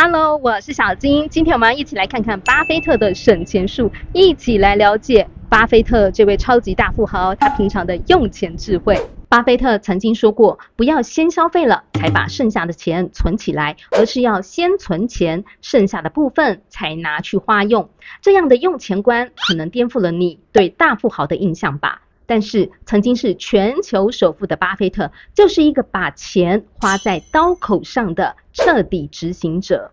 Hello，我是小金。今天我们要一起来看看巴菲特的省钱术，一起来了解巴菲特这位超级大富豪他平常的用钱智慧。巴菲特曾经说过，不要先消费了才把剩下的钱存起来，而是要先存钱，剩下的部分才拿去花用。这样的用钱观可能颠覆了你对大富豪的印象吧。但是曾经是全球首富的巴菲特，就是一个把钱花在刀口上的彻底执行者。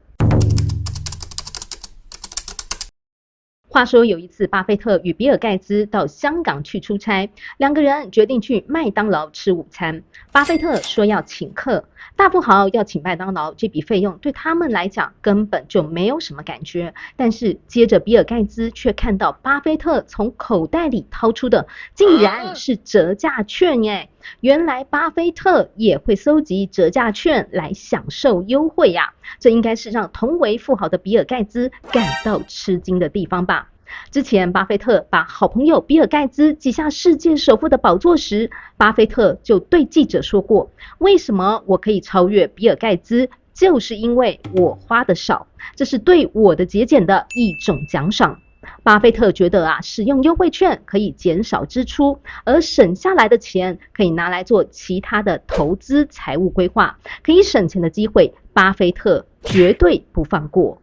话说有一次，巴菲特与比尔盖茨到香港去出差，两个人决定去麦当劳吃午餐。巴菲特说要请客，大富豪要请麦当劳，这笔费用对他们来讲根本就没有什么感觉。但是接着比尔盖茨却看到巴菲特从口袋里掏出的竟然是折价券耶！原来巴菲特也会搜集折价券来享受优惠呀，这应该是让同为富豪的比尔盖茨感到吃惊的地方吧。之前巴菲特把好朋友比尔盖茨挤下世界首富的宝座时，巴菲特就对记者说过，为什么我可以超越比尔盖茨，就是因为我花的少，这是对我的节俭的一种奖赏。巴菲特觉得使用优惠券可以减少支出，而省下来的钱可以拿来做其他的投资财务规划，可以省钱的机会，巴菲特绝对不放过。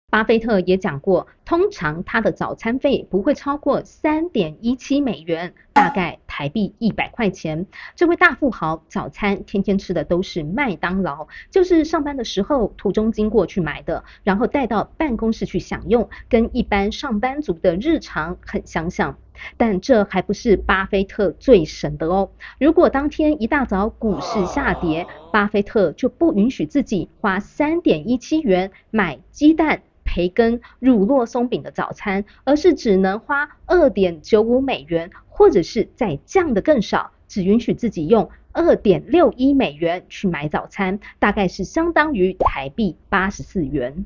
巴菲特也讲过，通常他的早餐费不会超过 3.17 美元，大概台币100块钱。这位大富豪早餐天天吃的都是麦当劳，就是上班的时候途中经过去买的，然后带到办公室去享用，跟一般上班族的日常很相像。但这还不是巴菲特最省的哦。如果当天一大早股市下跌，巴菲特就不允许自己花 3.17 元买鸡蛋、培根、乳酪松饼的早餐，而是只能花 2.95 美元，或者是再降的更少，只允许自己用 2.61 美元去买早餐，大概是相当于台币84元。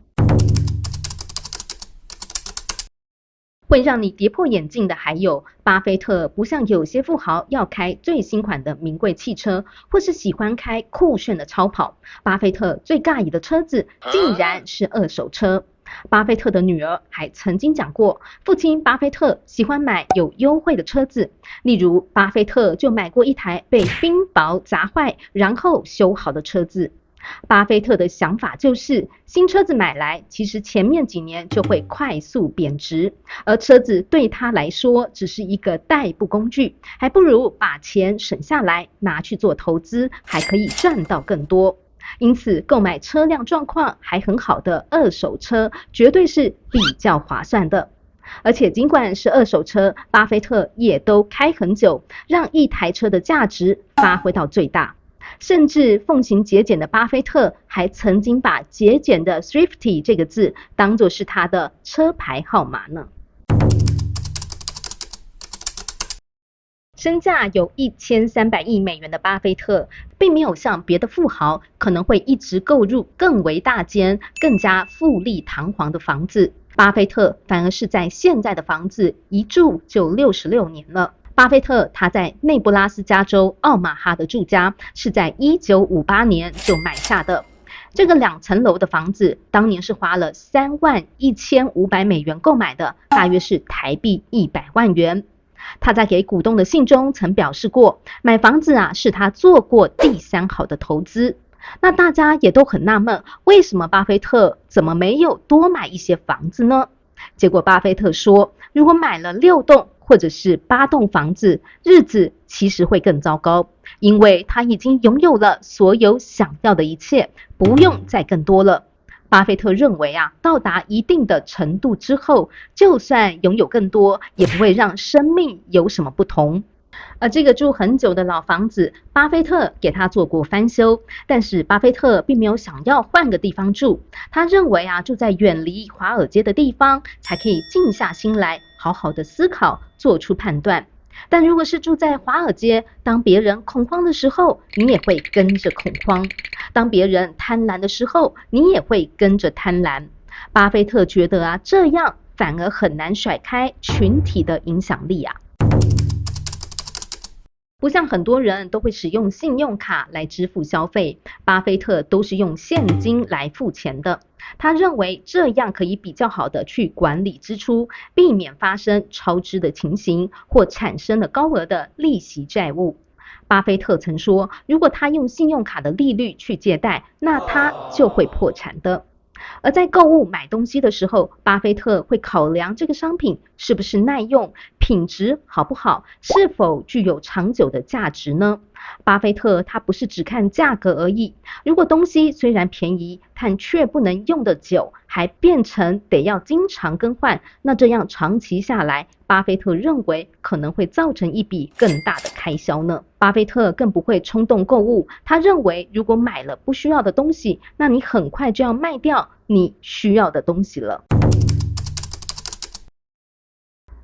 会让你跌破眼镜的还有，巴菲特不像有些富豪要开最新款的名贵汽车，或是喜欢开酷炫的超跑，巴菲特最尬意的车子竟然是二手车。巴菲特的女儿还曾经讲过，父亲巴菲特喜欢买有优惠的车子，例如巴菲特就买过一台被冰雹砸坏然后修好的车子。巴菲特的想法就是，新车子买来，其实前面几年就会快速贬值，而车子对他来说只是一个代步工具，还不如把钱省下来拿去做投资，还可以赚到更多。因此，购买车辆状况还很好的二手车，绝对是比较划算的。而且尽管是二手车，巴菲特也都开很久，让一台车的价值发挥到最大。甚至奉行节俭的巴菲特还曾经把节俭的 Thrifty 这个字当作是他的车牌号码呢。身价有1300亿美元的巴菲特，并没有像别的富豪可能会一直购入更为大间、更加富丽堂皇的房子。巴菲特反而是在现在的房子一住就66年了。巴菲特他在内布拉斯加州奥马哈的住家是在1958年就买下的。这个2层楼的房子当年是花了31500美元购买的，大约是台币100万元。他在给股东的信中曾表示过，买房子是他做过第3好的投资。那大家也都很纳闷，为什么巴菲特怎么没有多买一些房子呢？结果巴菲特说，如果买了6栋或者是8栋房子，日子其实会更糟糕，因为他已经拥有了所有想要的一切，不用再更多了。巴菲特认为到达一定的程度之后，就算拥有更多，也不会让生命有什么不同。而这个住很久的老房子，巴菲特给他做过翻修，但是巴菲特并没有想要换个地方住，他认为住在远离华尔街的地方，才可以静下心来，好好的思考，做出判断。但如果是住在华尔街，当别人恐慌的时候，你也会跟着恐慌；当别人贪婪的时候，你也会跟着贪婪。巴菲特觉得这样反而很难甩开群体的影响力不像很多人都会使用信用卡来支付消费，巴菲特都是用现金来付钱的。他认为这样可以比较好的去管理支出，避免发生超支的情形或产生了高额的利息债务。巴菲特曾说，如果他用信用卡的利率去借贷，那他就会破产的。而在购物买东西的时候，巴菲特会考量这个商品是不是耐用，品质好不好，是否具有长久的价值呢？巴菲特他不是只看价格而已，如果东西虽然便宜，但却不能用得久，还变成得要经常更换，那这样长期下来，巴菲特认为可能会造成一笔更大的开销呢。巴菲特更不会冲动购物，他认为如果买了不需要的东西，那你很快就要卖掉你需要的东西了。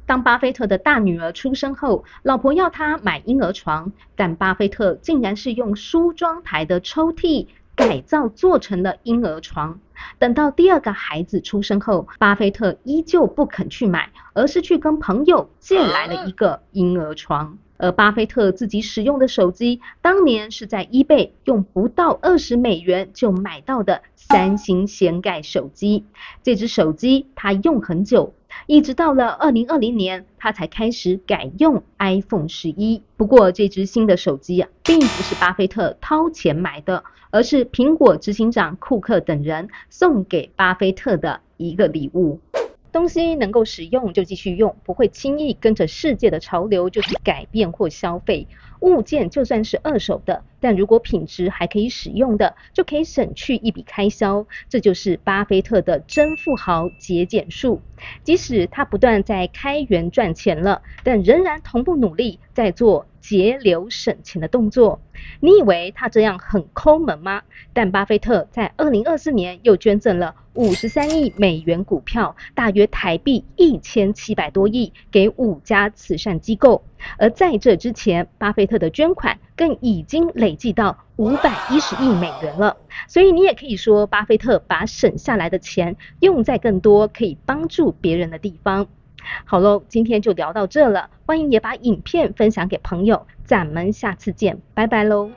当巴菲特的大女儿出生后，老婆要他买婴儿床，但巴菲特竟然是用梳妆台的抽屉改造做成了婴儿床。等到第二个孩子出生后，巴菲特依旧不肯去买，而是去跟朋友借来了一个婴儿床。而巴菲特自己使用的手机，当年是在 eBay 用不到$20就买到的三星掀盖手机。这只手机他用很久，一直到了2020年，他才开始改用 iPhone 11。不过这只新的手机并不是巴菲特掏钱买的，而是苹果执行长库克等人送给巴菲特的一个礼物。东西能够使用就继续用，不会轻易跟着世界的潮流就去改变或消费。物件就算是二手的，但如果品质还可以使用的，就可以省去一笔开销。这就是巴菲特的真富豪节俭术。即使他不断在开源赚钱了，但仍然同步努力在做节流省钱的动作。你以为他这样很抠门吗？但巴菲特在2024年又捐赠了53亿美元股票，大约台币1700多亿给5家慈善机构。而在这之前，巴菲特的捐款更已经累计到510亿美元了。所以你也可以说，巴菲特把省下来的钱用在更多可以帮助别人的地方。好喽，今天就聊到这了，欢迎也把影片分享给朋友，咱们下次见，拜拜喽。